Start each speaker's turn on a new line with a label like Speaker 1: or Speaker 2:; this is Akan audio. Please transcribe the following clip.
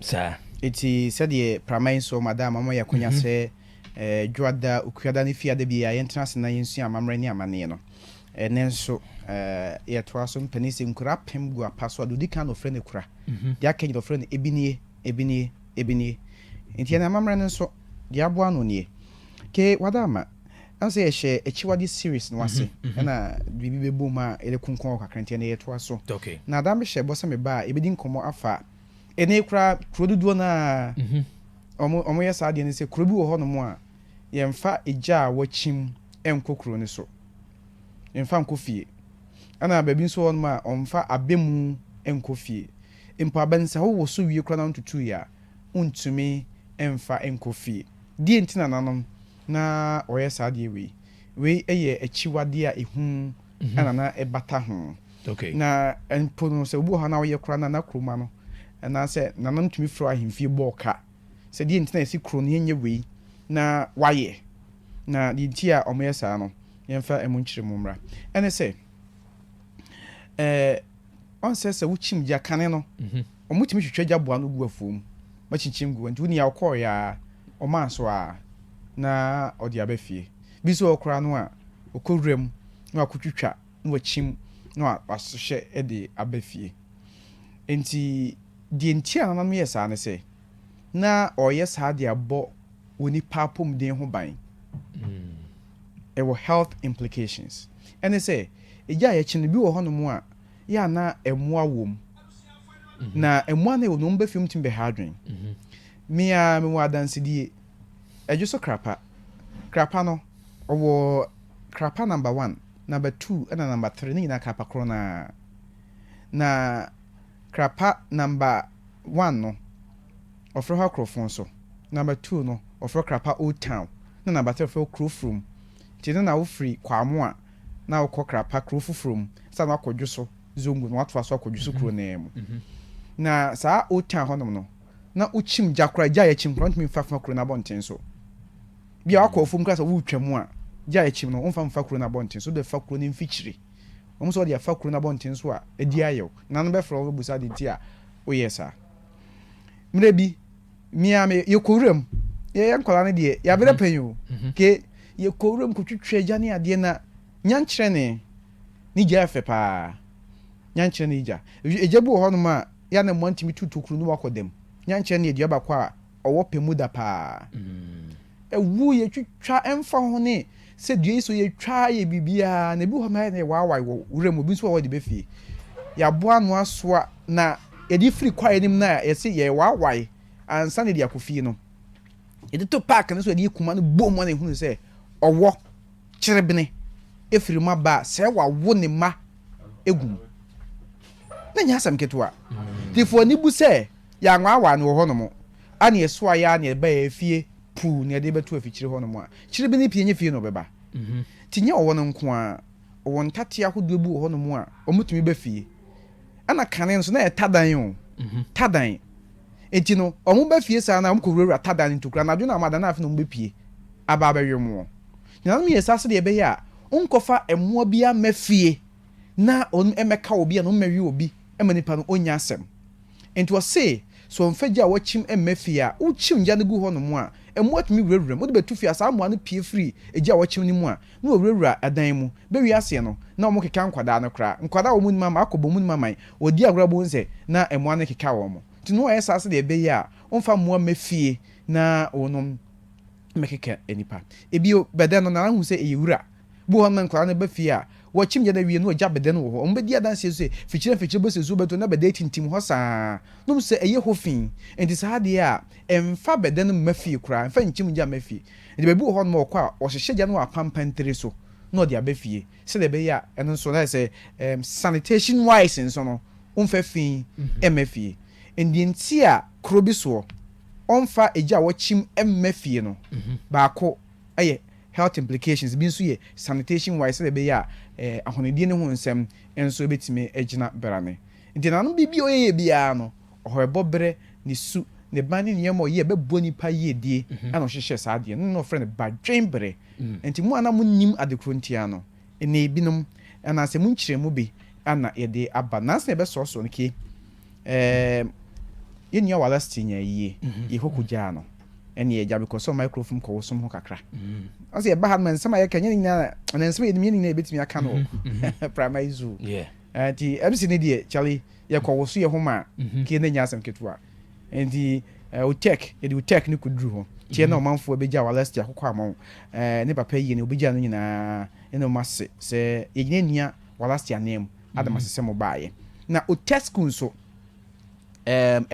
Speaker 1: Sir.
Speaker 2: Iti said ye pramain so madam mama ya kunya se dwada ukuada ne fia de bia yentrance na yensu amamre ne amane no nenso ye toa so mpanisi nkura pem gu apaso adudi kan no frene kura dia kan no frene ebinie enti na amamre nenso dia boa no nie ke wadama anse ye hye echiwadi series no wase na bibi bebu ma ele kunkon kakrante na ye toa so
Speaker 1: okay
Speaker 2: na adam hye bosa me ba ebedi nkomo afa ene kura krodudu na omo ya saade ne se krobi wo ho no mo a yemfa eja wachim enkokro ne so yemfa nkofie ana babi nso ho no ma omfa abemu enkofie empa bansa wo so wie kura na ntutu ya untumi emfa enkofie die ntina nanom na oya saade we eye echiwade a ehun ana na ebata ho
Speaker 1: okay
Speaker 2: na empo no se obu ha na oye kura na kroma no na se nanam tumi fro ahemfie boka se die ntina esi kro ne nye wei na waye na di ntia omyesa no yemfa emunchire mumra ene se on se wuchim ja kane no omutimi hwehwe ja boa no gu afom machinchim gu nti woni ya okọ ya oma so a na odi abafie bi so okra no a okowrem na akotwitwa na wachim na wasohye e de abafie enti di ntia nanam yesa ne se na oye saade abo woni papom den ho ban it will health implications and they say eja ye chine bi wo hono mu a ya na emua wom na emua na no mba film tim be hadwen me wa dance die ejo so krapa no owo krapa number 1 number 2 and number 3 ni na krapa krona na krapa number 1 no ofro ha krofon so number 2 no ofro krapa old town na number 3 ofro krofrom tine na wo free kwamo a na wo krapa krofufrom sa na akodwo so zongu no watwa so akodwo so kro na emu na sa old town honom no na uchim jakra ja ya chim front me fafa kro na bonten so bia akofum kasa wo twam a ja ya chim no onfa mfa kro na bonten so de fa kro ni mfichiri omo so de fa kro na bonten so a edi ayew na no be fro wo busa de ti a o yesa mrebi miame yekorem ye nkola ne de ya bere panyo ke yekorem kutwetwe ja ne ade na nyankyere ne ni ja fe pa nyankyere ne ja ejebu ho no ma ya na montimi tutukuru no wakodem nyankyere ne edua bakwa owo pemuda pa ewu ye twetwa emfa ho ne se due so ye twa ye bibia na bi ho ma ne waawai wo urem obi so wo de befie ya boa no asoa na edi free kwa enim na yesi ye waawai ansa ne de akofie no edi to park ne so edi kuma no bom na ehunu se owo kyerebene efiri ma ba se wawo ne ma egum na nya asam ketwa tifo ni bu se ya nwa no ho no mo ana yeso aya na eba efie pu ne de betu afikyire ho no mo a kyerebene pie nye fie no beba tinye owo no nko a owo ntate ahodo bu ho no mo a omutumi ba fie ana kane nso na etadan o tadan enti no omo ba fie sa na omo kowura tadan ntokura na dwena amada na afi no mbe pie aba abewemo nyana me yesase de ebe ya onkofa emmoa bia mafie na on emeka obi a no mawi obi emanipa no onya asem enti wo se so mfagia wachim emmafie a uchim nja ne gu ho no mo a emmoa tumi wurawura mo de betu fie asa ammoa no pie free egia wachim ni mu a na wurawura adan mu be wi ase no na omo keka nkwada no kra nkwada wo mu ni mama akobo mu ni mama odi agrabo nse na emmoa no keka wo mo ti no yesase de ebe ya onfa mmoa mafie na onom mekeka enipa ebio beden no na hu se eyewura bu ho man kwara na ba fie a wachim je na wie no ogya beden wo ho ombedi adanse se fikyire bo se zu beto na bede tintim ho saa no se eye hofin enti sa de a emfa beden mafie kura emfa nchim gya mafie enti bebu ho no okwa o hyehye gya no apampantere so no de abafie se de be ya eno so na se sanitation wise nso no umfa fin emafie endi enti a krobi so onfa eja wachim emmafie no baako aye health implications bi nso ye sanitation wise be ya ahonedie ne ho nsem enso betime agina berane nti nanom bibi oyeye bia no ohebobere ni su ne bani ne yemo ye bebo nipa ye die ana ohyehyɛ saade no friend badwenbere nti mu ana munnim adekrontia no ene binom ana se munkyeremu bi ana ye de aba nanse be so so nke yɛn nua wala stinya yie yɛ hoko gya no ɛne yɛ gya because so microphone kɔ wo som ho kakra ɔsɛ yɛ ba ha man sama yɛ ka nyɛ nyina na nsɛm yɛ nyina ebetimi aka no primary zoo nti MC ne deɛ Charlie yɛ kɔ wo so yɛ ho ma ke na nya asɛm ketewa nti o tech yɛ de o tech ne kuduru ho tie na ɔmanfo abegya wala stia kokɔ amon ne papa yie ne obegya no nyinaa ɛna ɔma se sɛ yɛ nyina nua wala stia nem adama sɛ mo baayɛ na o tech school so